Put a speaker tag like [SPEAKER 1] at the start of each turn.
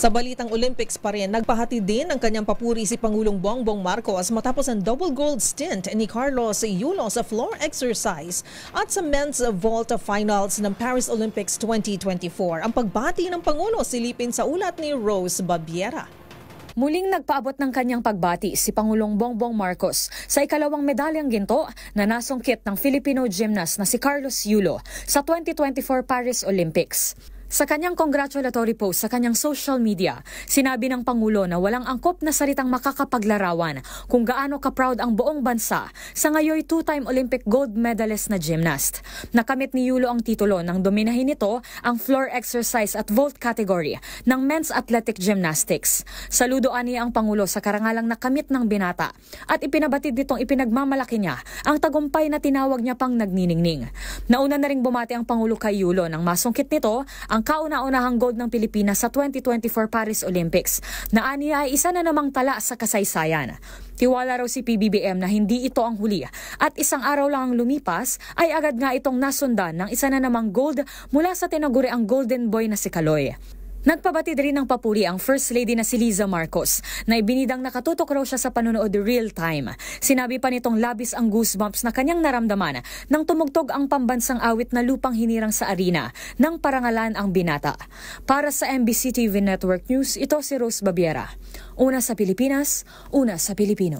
[SPEAKER 1] Sa balitang Olympics pa rin, nagpahati din ng kanyang papuri si Pangulong Bongbong Marcos matapos ang double gold stint ni Carlos Yulo sa floor exercise at sa men's vault finals ng Paris Olympics 2024. Ang pagbati ng Pangulo silipin sa ulat ni Rose Babiera.
[SPEAKER 2] Muling nagpaabot ng kanyang pagbati si Pangulong Bongbong Marcos sa ikalawang medalyang ginto na nasungkit ng Filipino gymnast na si Carlos Yulo sa 2024 Paris Olympics. Sa kanyang congratulatory post sa kanyang social media, sinabi ng Pangulo na walang angkop na salitang makakapaglarawan kung gaano ka-proud ang buong bansa sa ngayoy two-time Olympic gold medalist na gymnast. Nakamit ni Yulo ang titulo nang dominahin nito ang floor exercise at vault category ng men's athletic gymnastics. Saludoan niya ang Pangulo sa karangalang nakamit ng binata at ipinabatid nitong ipinagmamalaki niya ang tagumpay na tinawag niya pang nagniningning. Nauna na ring bumati ang Pangulo kay Yulo nang masungkit nito ang kauna-unahang gold ng Pilipinas sa 2024 Paris Olympics na aniya ay isa na namang tala sa kasaysayan. Tiwala raw si PBBM na hindi ito ang huli at isang araw lang ang lumipas ay agad nga itong nasundan ng isa na namang gold mula sa tinaguriang Golden Boy na si Kaloy. Nagpabatid rin ng papuri ang First Lady na si Liza Marcos na ibinidang nakatutok raw siya sa panonood real time. Sinabi pa nitong labis ang goosebumps na kanyang naramdaman nang tumugtog ang pambansang awit na Lupang Hinirang sa Arena nang parangalan ang binata. Para sa MBC TV Network News, ito si Rose Babiera. Una sa Pilipinas, una sa Pilipino.